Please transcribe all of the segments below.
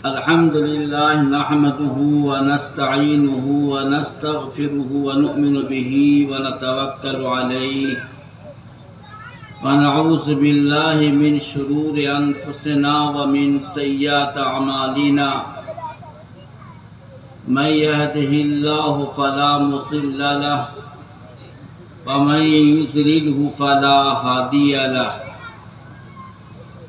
الحمد لله نحمده ونستعينه ونستغفره ونؤمن به ونتوكل عليه ونعوذ بالله من شرور أنفسنا ومن سيئات أعمالنا من يهده الله فلا مضل له ومن يضلله فلا هادي له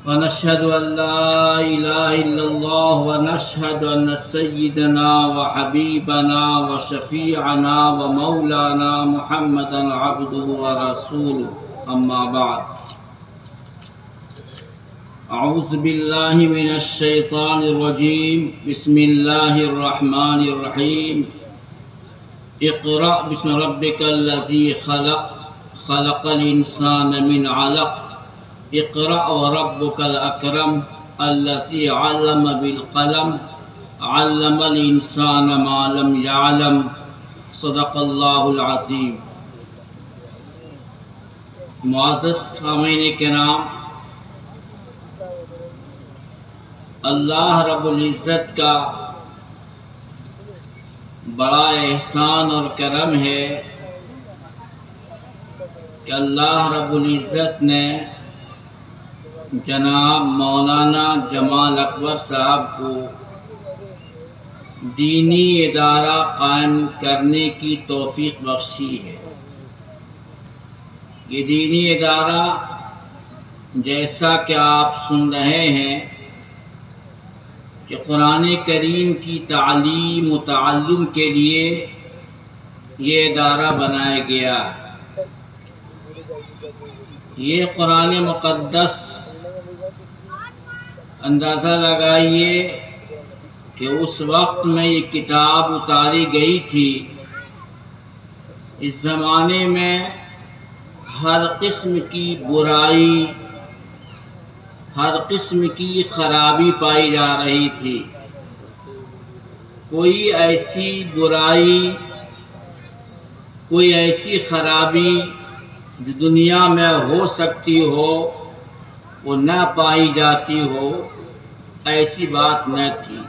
ونشهد أن لا إله إلا الله ونشهد أن سيدنا وحبيبنا وشفيعنا ومولانا محمدا عبده ورسوله أما بعد أعوذ بالله من الشيطان الرجيم بسم الله الرحمن الرحيم اقرأ باسم ربك الذي خلق الإنسان من علق اقرأ وربك الأكرم الذي علم بالقلم علم الإنسان ما لم يعلم صدق الله العظيم۔ معزز سامعین کرام، اللہ رب العزت کا بڑا احسان اور کرم ہے کہ اللہ رب العزت نے جناب مولانا جمال اکبر صاحب کو دینی ادارہ قائم کرنے کی توفیق بخشی ہے۔ یہ دینی ادارہ جیسا کہ آپ سن رہے ہیں کہ قرآن کریم کی تعلیم و تعلم کے لیے یہ ادارہ بنایا گیا ہے۔ یہ قرآن مقدس اندازہ لگائیے کہ اس وقت میں یہ کتاب اتاری گئی تھی، اس زمانے میں ہر قسم کی برائی، ہر قسم کی خرابی پائی جا رہی تھی۔ کوئی ایسی برائی، کوئی ایسی خرابی جو دنیا میں ہو سکتی ہو وہ نہ پائی جاتی ہو، ایسی بات نہ تھی۔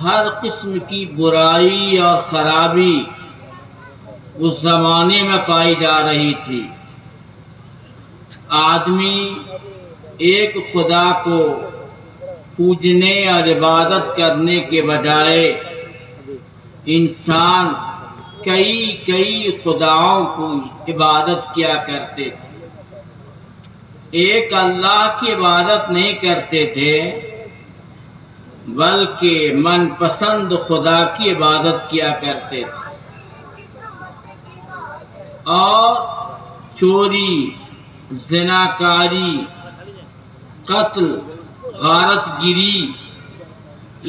ہر قسم کی برائی اور خرابی اس زمانے میں پائی جا رہی تھی۔ آدمی ایک خدا کو پوجنے اور عبادت کرنے کے بجائے انسان کئی خداؤں کو عبادت کیا کرتے تھے۔ ایک اللہ کی عبادت نہیں کرتے تھے بلکہ من پسند خدا کی عبادت کیا کرتے تھے، اور چوری، زناکاری، قتل، غارت گری،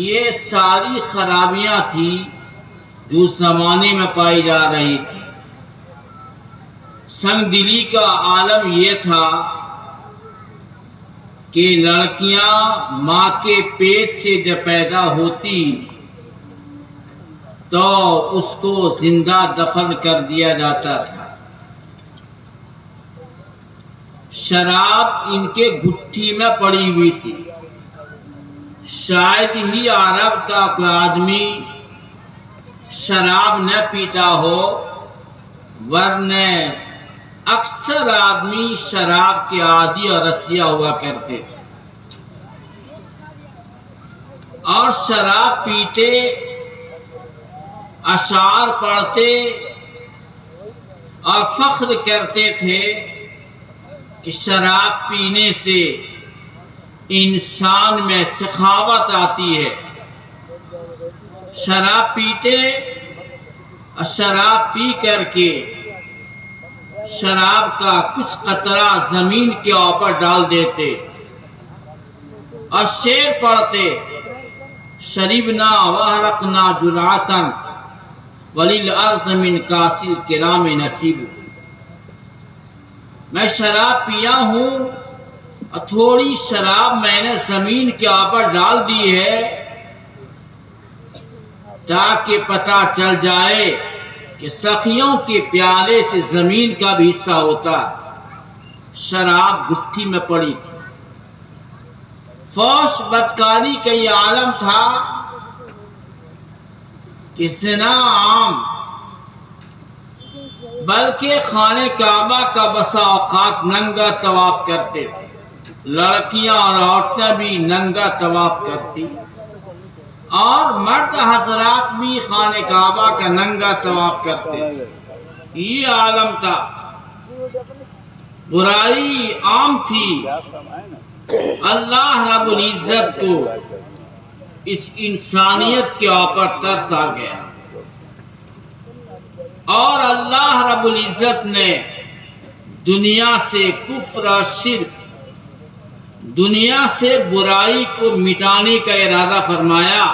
یہ ساری خرابیاں تھیں جو اس زمانے میں پائی جا رہی تھی۔ سنگ دلی کا عالم یہ تھا کہ لڑکیاں ماں کے پیٹ سے جب پیدا ہوتی تو اس کو زندہ دفن کر دیا جاتا تھا۔ شراب ان کے گٹھی میں پڑی ہوئی تھی۔ شاید ہی عرب کا کوئی آدمی شراب نہ پیتا ہو، ورنہ اکثر آدمی شراب کے عادی اور رسیا ہوا کرتے تھے، اور شراب پیتے، اشعار پڑھتے اور فخر کرتے تھے کہ شراب پینے سے انسان میں سخاوت آتی ہے۔ شراب پیتے اور شراب پی کر کے شراب کا کچھ قطرہ زمین کے اوپر ڈال دیتے اور شعر پڑھتے، شربنا وحرقنا جرعتا وللارض من کاس الکرام نصیب۔ میں شراب پیا ہوں اور تھوڑی شراب میں نے زمین کے اوپر ڈال دی ہے تاکہ پتہ چل جائے کہ سخیوں کے پیالے سے زمین کا بھی حصہ ہوتا۔ شراب گٹھی میں پڑی تھی۔ فحش بدکاری کا یہ عالم تھا کہ زنا عام، بلکہ خانہ کعبہ کا بسا اوقات ننگا طواف کرتے تھے، لڑکیاں اور عورتیں بھی ننگا طواف کرتی، اور مرد حضرات بھی خانہ کعبہ کا ننگا طواف کرتے تھے۔ یہ عالم تھا، برائی عام تھی۔ اللہ رب العزت کو اس انسانیت کے اوپر ترس آ گیا، اور اللہ رب العزت نے دنیا سے کفر اور شرک، دنیا سے برائی کو مٹانے کا ارادہ فرمایا،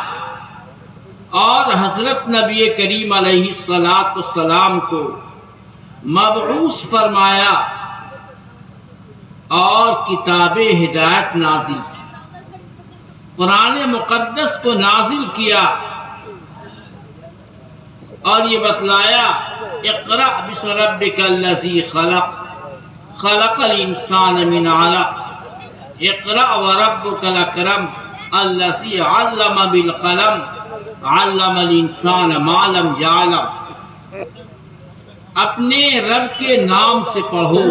اور حضرت نبی کریم علیہ الصلاۃ کو مبعوث فرمایا اور کتاب ہدایت نازل کی، قرآن مقدس کو نازل کیا، اور یہ بتلایا اقرأ بسم ربک الذی خلق، خلق الانسان من علق، اقرأ وربک الاکرم الذی علم بالقلم، علم الانسان ما لم یعلم۔ اپنے رب کے نام سے پڑھو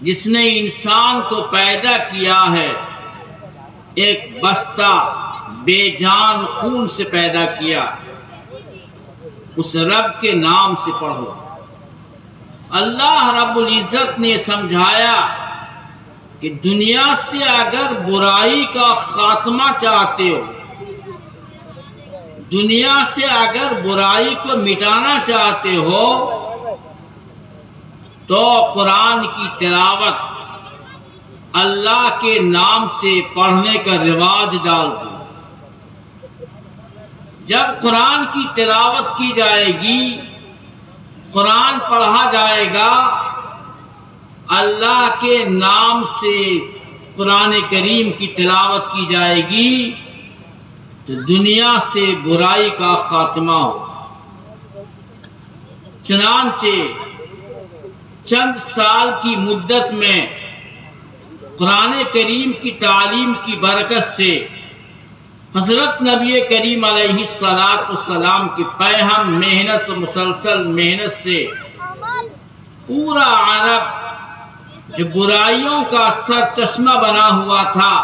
جس نے انسان کو پیدا کیا ہے، ایک بستہ بے جان خون سے پیدا کیا، اس رب کے نام سے پڑھو۔ اللہ رب العزت نے سمجھایا کہ دنیا سے اگر برائی کا خاتمہ چاہتے ہو، دنیا سے اگر برائی کو مٹانا چاہتے ہو، تو قرآن کی تلاوت اللہ کے نام سے پڑھنے کا رواج ڈال دو۔ جب قرآن کی تلاوت کی جائے گی، قرآن پڑھا جائے گا، اللہ کے نام سے قرآن کریم کی تلاوت کی جائے گی، تو دنیا سے برائی کا خاتمہ ہو۔ چنانچہ چند سال کی مدت میں قرآن کریم کی تعلیم کی برکت سے حضرت نبی کریم علیہ السلام کی پیہم محنت و مسلسل محنت سے پورا عرب جو برائیوں کا سر چشمہ بنا ہوا تھا،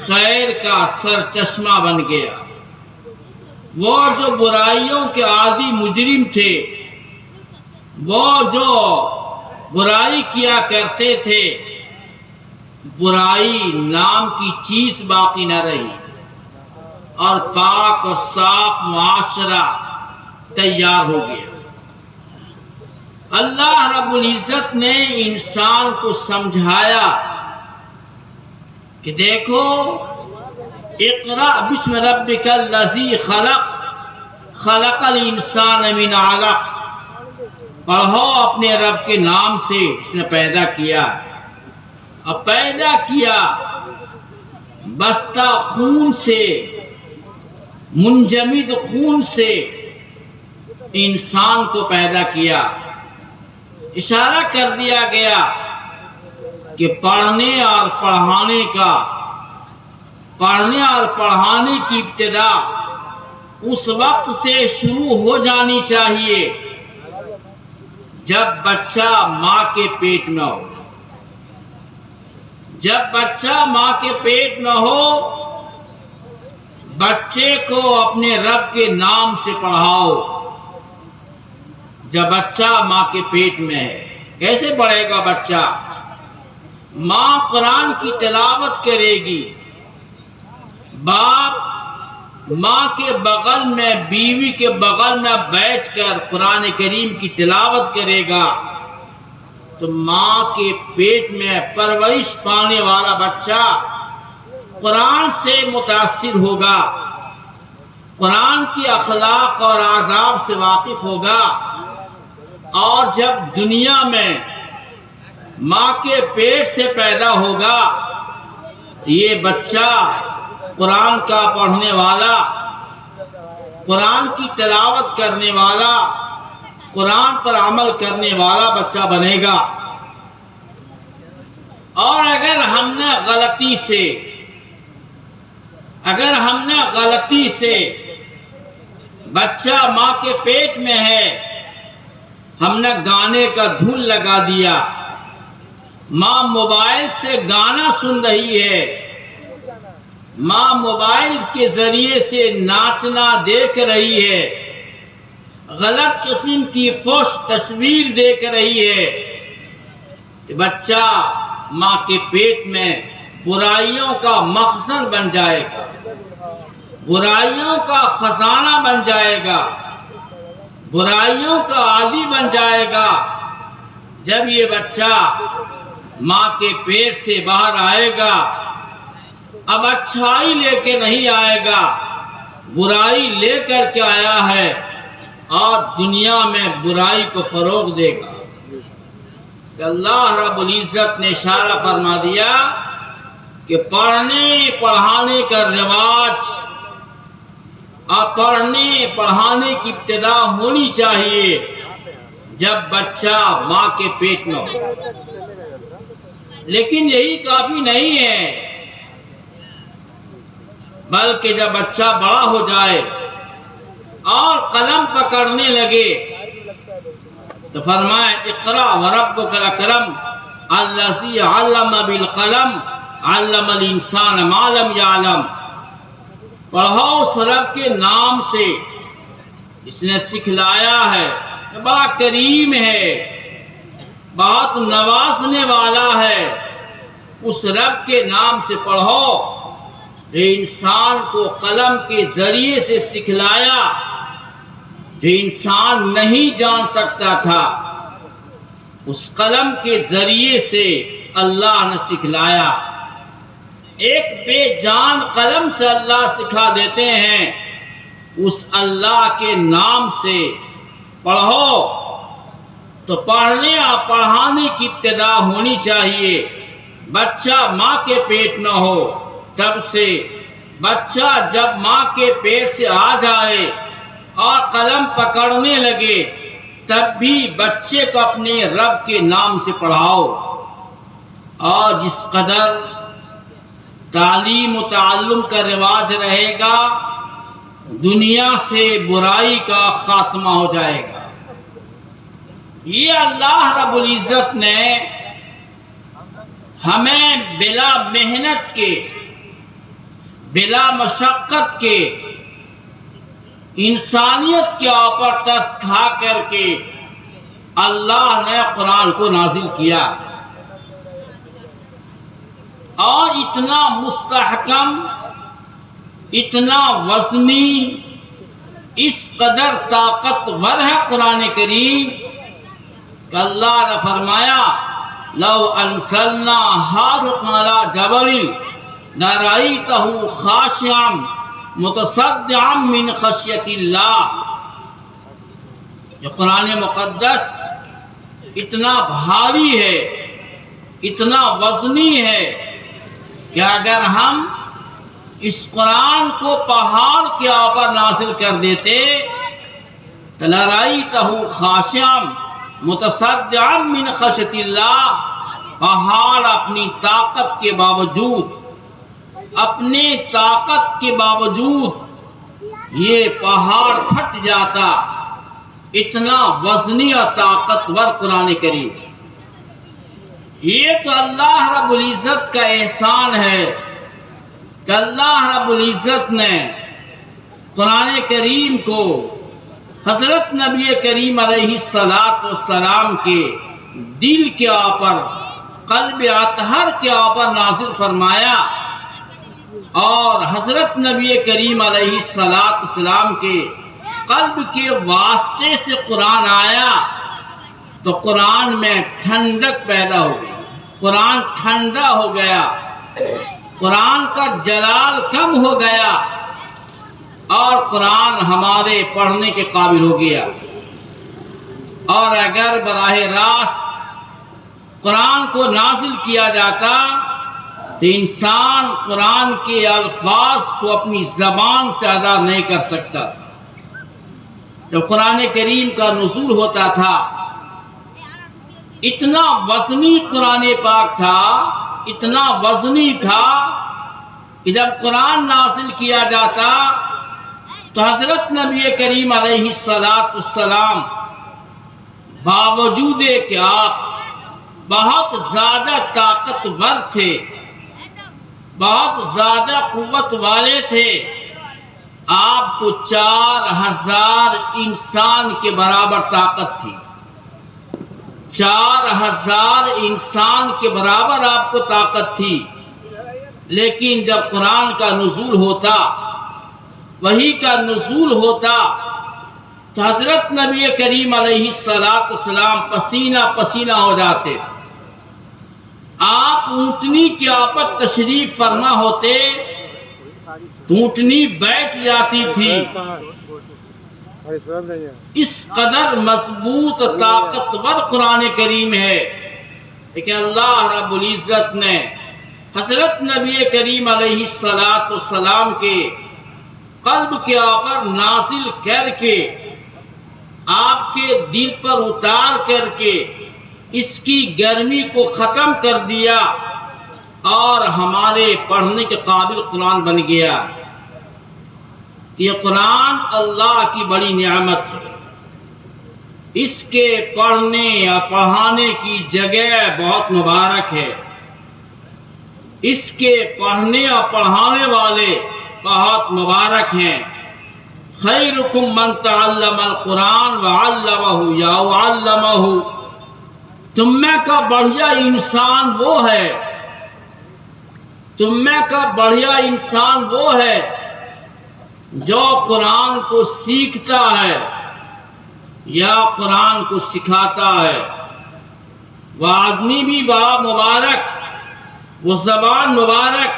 خیر کا سر چشمہ بن گیا۔ وہ جو برائیوں کے عادی مجرم تھے، وہ جو برائی کیا کرتے تھے، برائی نام کی چیز باقی نہ رہی، اور پاک اور صاف معاشرہ تیار ہو گیا۔ اللہ رب العزت نے انسان کو سمجھایا کہ دیکھو، اقرأ بسم ربک الذی خلق، خلق الانسان من علق، پڑھو اپنے رب کے نام سے جس نے پیدا کیا، اور پیدا کیا بستہ خون سے، منجمد خون سے انسان کو پیدا کیا۔ اشارہ کر دیا گیا کہ پڑھنے اور پڑھانے کی ابتدا اس وقت سے شروع ہو جانی چاہیے جب بچہ ماں کے پیٹ میں ہو۔ جب بچہ ماں کے پیٹ میں ہو، بچے کو اپنے رب کے نام سے پڑھاؤ۔ جب بچہ ماں کے پیٹ میں ہے، کیسے پڑھے گا بچہ؟ ماں قرآن کی تلاوت کرے گی، باپ ماں کے بغل میں، بیوی کے بغل میں بیٹھ کر قرآن کریم کی تلاوت کرے گا، تو ماں کے پیٹ میں پرورش پانے والا بچہ قرآن سے متاثر ہوگا، قرآن کی اخلاق اور آداب سے واقف ہوگا، اور جب دنیا میں ماں کے پیٹ سے پیدا ہوگا، یہ بچہ قرآن کا پڑھنے والا، قرآن کی تلاوت کرنے والا، قرآن پر عمل کرنے والا بچہ بنے گا۔ اور اگر ہم نے غلطی سے بچہ ماں کے پیٹ میں ہے، ہم نے گانے کا دھن لگا دیا، ماں موبائل سے گانا سن رہی ہے، ماں موبائل کے ذریعے سے ناچنا دیکھ رہی ہے، غلط قسم کی فحش تصویر دیکھ رہی ہے، کہ بچہ ماں کے پیٹ میں برائیوں کا مخزن بن جائے گا، برائیوں کا خزانہ بن جائے گا، برائیوں کا عادی بن جائے گا۔ جب یہ بچہ ماں کے پیٹ سے باہر آئے گا، اب اچھائی لے کے نہیں آئے گا، برائی لے کر کے آیا ہے، اور دنیا میں برائی کو فروغ دے گا۔ کہ اللہ رب العزت نے اشارہ فرما دیا کہ پڑھنے پڑھانے کا رواج اور پڑھنے پڑھانے کی ابتدا ہونی چاہیے جب بچہ ماں کے پیٹ میں ہو۔ لیکن یہی کافی نہیں ہے، بلکہ جب بچہ بڑا ہو جائے اور قلم پکڑنے لگے تو فرمایا اقرأ وربک الاکرم الذی علم بالقلم علم الانسان ما لم یعلم۔ پڑھو اس رب کے نام سے، اس نے سکھلایا ہے، بڑا کریم ہے، بہت نوازنے والا ہے، اس رب کے نام سے پڑھو جو انسان کو قلم کے ذریعے سے سکھلایا، جو انسان نہیں جان سکتا تھا، اس قلم کے ذریعے سے اللہ نے سکھلایا۔ ایک بے جان قلم سے اللہ سکھا دیتے ہیں، اس اللہ کے نام سے پڑھو۔ تو پڑھنے اور پڑھانے کی ابتدا ہونی چاہیے، بچہ ماں کے پیٹ نہ ہو تب سے۔ بچہ جب ماں کے پیٹ سے آ جائے اور قلم پکڑنے لگے تب بھی بچے کو اپنے رب کے نام سے پڑھاؤ، اور جس قدر تعلیم و تعلم کا رواج رہے گا دنیا سے برائی کا خاتمہ ہو جائے گا۔ یہ اللہ رب العزت نے ہمیں بلا محنت کے، بلا مشقت کے، انسانیت کے اوپر ترس کھا کر کے اللہ نے قرآن کو نازل کیا، اور اتنا مستحکم، اتنا وزنی، اس قدر طاقتور ہے قرآن کریم کہ اللہ نے فرمایا لو انزلنا هذا على جبل لرأيته خاشعا متصدعا من خشیت اللہ۔ یہ قرآن مقدس اتنا بھاری ہے، اتنا وزنی ہے کہ اگر ہم اس قرآن کو پہاڑ کے اوپر نازل کر دیتے تو لرأيته خاشعا متصدعا من خشیت اللہ، پہاڑ اپنی طاقت کے باوجود، اپنے طاقت کے باوجود یہ پہاڑ پھٹ جاتا، اتنا وزنی اور طاقتور قرآن کریم۔ یہ تو اللہ رب العزت کا احسان ہے کہ اللہ رب العزت نے قرآن کریم کو حضرت نبی کریم علیہ السلام کے دل کے اوپر، قلب اطہر کے اوپر نازل فرمایا، اور حضرت نبی کریم علیہ السلام کے قلب کے واسطے سے قرآن آیا تو قرآن میں ٹھنڈک پیدا ہو گئی، قرآن ٹھنڈا ہو گیا، قرآن کا جلال کم ہو گیا، اور قرآن ہمارے پڑھنے کے قابل ہو گیا۔ اور اگر براہ راست قرآن کو نازل کیا جاتا تو انسان قرآن کے الفاظ کو اپنی زبان سے ادا نہیں کر سکتا تھا۔ جب قرآن کریم کا نزول ہوتا تھا اتنا وزنی قرآن پاک تھا اتنا وزنی تھا کہ جب قرآن نازل کیا جاتا تو حضرت نبی کریم علیہ السلام باوجود کہ آپ بہت زیادہ طاقتور تھے، بہت زیادہ قوت والے تھے، آپ کو 4000 انسان کے برابر طاقت تھی، 4000 انسان کے برابر آپ کو طاقت تھی، لیکن جب قرآن کا نزول ہوتا، وحی کا نزول ہوتا، تو حضرت نبی کریم علیہ السلام پسینہ پسینہ ہو جاتے تھے۔ آپ اونٹنی کے آپت تشریف فرما ہوتے تو اونٹنی بیٹھ جاتی تھی، اس قدر مضبوط طاقتور قرآن کریم ہے کہ اللہ رب العزت نے حضرت نبی کریم علیہ السلام کے قلب کے اوپر نازل کر کے، آپ کے دل پر اتار کر کے اس کی گرمی کو ختم کر دیا اور ہمارے پڑھنے کے قابل قرآن بن گیا۔ یہ قرآن اللہ کی بڑی نعمت ہے، اس کے پڑھنے یا پڑھانے کی جگہ بہت مبارک ہے، اس کے پڑھنے اور پڑھانے والے بہت مبارک ہیں۔ خیرکم من تعلم القرآن وعلمہ یا وعلمہ، تم میں کا بڑھیا انسان وہ ہے، تم میں کا بڑھیا انسان وہ ہے جو قرآن کو سیکھتا ہے یا قرآن کو سکھاتا ہے۔ وہ آدمی بھی بڑا مبارک، وہ زبان مبارک،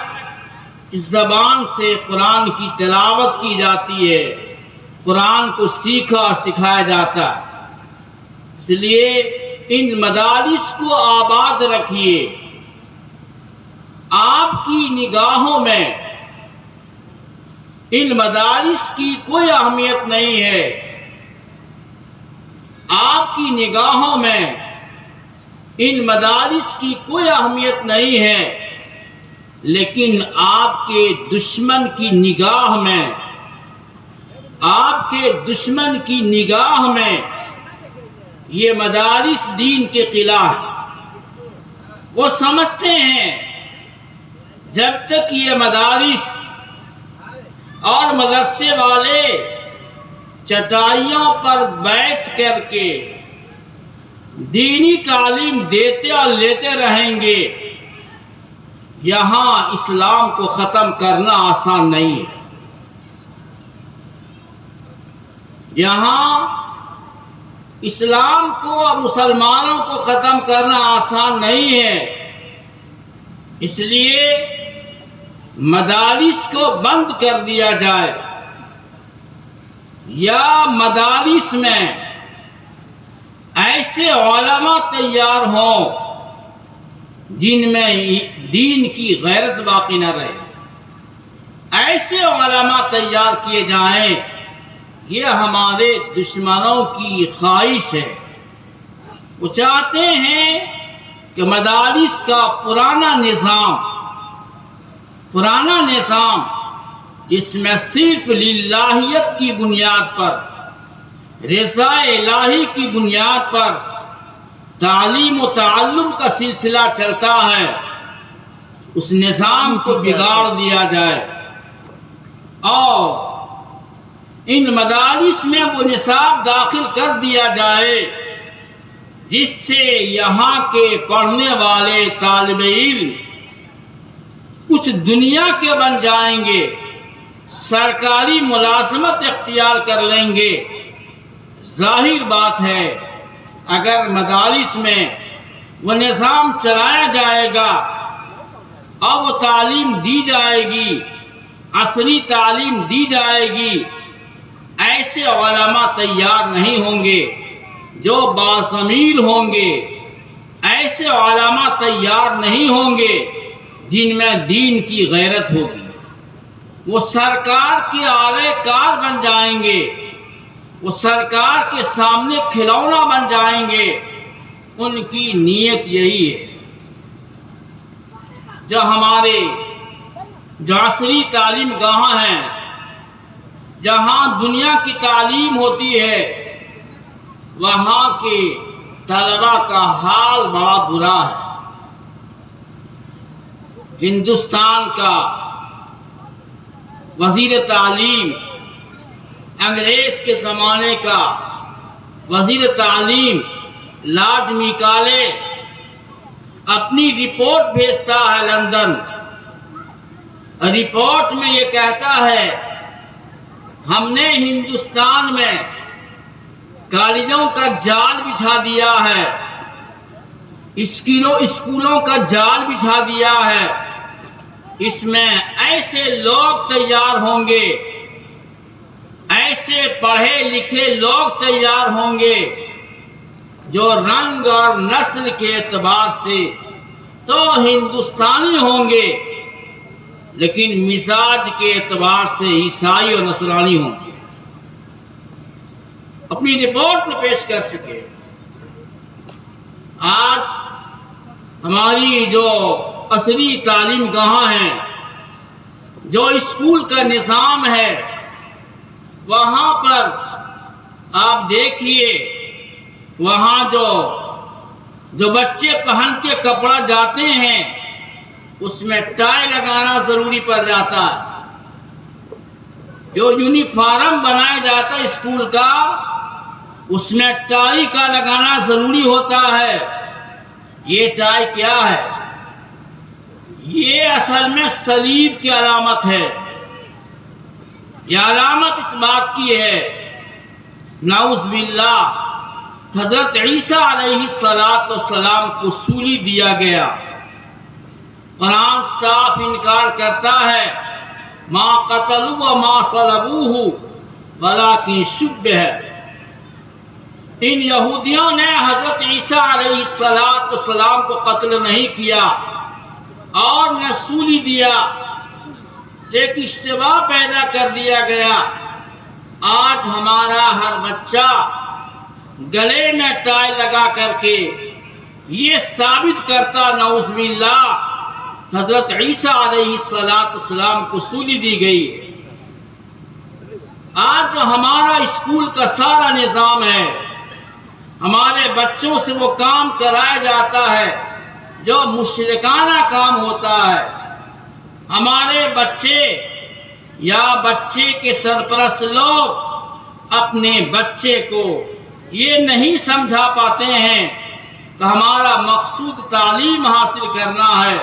اس زبان سے قرآن کی تلاوت کی جاتی ہے، قرآن کو سیکھا اور سکھایا جاتا ہے۔ اس لیے ان مدارس کو آباد رکھیے۔ آپ کی نگاہوں میں ان مدارس کی کوئی اہمیت نہیں ہے، آپ کی نگاہوں میں ان مدارس کی کوئی اہمیت نہیں ہے، لیکن آپ کے دشمن کی نگاہ میں، آپ کے دشمن کی نگاہ میں یہ مدارس دین کے قلعہ ہیں۔ وہ سمجھتے ہیں جب تک یہ مدارس اور مدرسے والے چٹائیوں پر بیٹھ کر کے دینی تعلیم دیتے اور لیتے رہیں گے، یہاں اسلام کو ختم کرنا آسان نہیں ہے۔ یہاں اسلام کو اور مسلمانوں کو ختم کرنا آسان نہیں ہے، اس لیے مدارس کو بند کر دیا جائے یا مدارس میں ایسے علماء تیار ہوں جن میں دین کی غیرت باقی نہ رہے، ایسے علماء تیار کیے جائیں۔ یہ ہمارے دشمنوں کی خواہش ہے، وہ چاہتے ہیں کہ مدارس کا پرانا نظام جس میں صرف للہیت کی بنیاد پر، رضا الہی کی بنیاد پر تعلیم و تعلم کا سلسلہ چلتا ہے، اس نظام کو بگاڑ دیا جائے اور ان مدارس میں وہ نصاب داخل کر دیا جائے جس سے یہاں کے پڑھنے والے طالب علم کچھ دنیا کے بن جائیں گے، سرکاری ملازمت اختیار کر لیں گے۔ ظاہر بات ہے اگر مدارس میں وہ نظام چلایا جائے گا اور وہ تعلیم دی جائے گی، عصری تعلیم دی جائے گی، ایسے علماء تیار نہیں ہوں گے جو باضمیر ہوں گے، ایسے علماء تیار نہیں ہوں گے جن میں دین کی غیرت ہوگی۔ وہ سرکار کے اعلی کار بن جائیں گے، وہ سرکار کے سامنے کھلونا بن جائیں گے۔ ان کی نیت یہی ہے۔ جو ہمارے جو عصری تعلیم گاہ ہیں، جہاں دنیا کی تعلیم ہوتی ہے، وہاں کے طلبا کا حال بڑا برا ہے۔ ہندوستان کا وزیر تعلیم، انگریز کے زمانے کا وزیر تعلیم لارڈ میکالے اپنی رپورٹ بھیجتا ہے لندن۔ رپورٹ میں یہ کہتا ہے ہم نے ہندوستان میں کالجوں کا جال بچھا دیا ہے، اسکولوں کا جال بچھا دیا ہے، اس میں ایسے لوگ تیار ہوں گے، ایسے پڑھے لکھے لوگ تیار ہوں گے جو رنگ اور نسل کے اعتبار سے تو ہندوستانی ہوں گے، لیکن مزاج کے اعتبار سے عیسائی اور نصرانی ہوں گے۔ اپنی رپورٹ میں پیش کر چکے۔ آج ہماری جو عصری تعلیم گاہ ہیں، جو اسکول کا نظام ہے، وہاں پر آپ دیکھیے، وہاں جو بچے پہن کے کپڑا جاتے ہیں اس میں ٹائی لگانا ضروری پڑ جاتا ہے۔ جو یونیفارم بنایا جاتا ہے اسکول کا، اس میں ٹائی کا لگانا ضروری ہوتا ہے۔ یہ ٹائی کیا ہے؟ یہ اصل میں صلیب کی علامت ہے۔ یہ علامت اس بات کی ہے، نعوذ باللہ، حضرت عیسیٰ علیہ السلام کو سولی دیا گیا۔ قرآن صاف انکار کرتا ہے، ما قتلوا وما صلبوہ ولکن شبہ۔ ان یہودیوں نے حضرت عیسیٰ علیہ السلام کو قتل نہیں کیا اور نہ سولی دیا، ایک اشتباہ پیدا کر دیا گیا۔ آج ہمارا ہر بچہ گلے میں ٹائی لگا کر کے یہ ثابت کرتا، نعوذ باللہ، حضرت عیسیٰ علیہ السلام کو سولی دی گئی۔ آج ہمارا اسکول کا سارا نظام ہے، ہمارے بچوں سے وہ کام کرایا جاتا ہے جو مشرکانہ کام ہوتا ہے۔ ہمارے بچے یا بچے کے سرپرست لوگ اپنے بچے کو یہ نہیں سمجھا پاتے ہیں کہ ہمارا مقصود تعلیم حاصل کرنا ہے،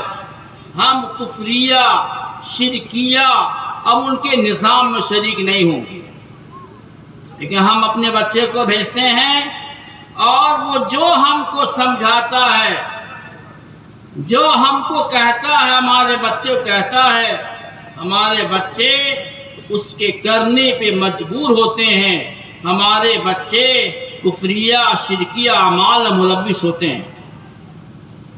ہم کفریہ، شرکیہ اب ان کے نظام میں شریک نہیں ہوں گے۔ لیکن ہم اپنے بچے کو بھیجتے ہیں اور وہ جو ہم کو سمجھاتا ہے، جو ہم کو کہتا ہے، ہمارے بچے کو کہتا ہے، ہمارے بچے اس کے کرنے پہ مجبور ہوتے ہیں، ہمارے بچے کفریہ شرکیہ اعمال میں ملوث ہوتے ہیں۔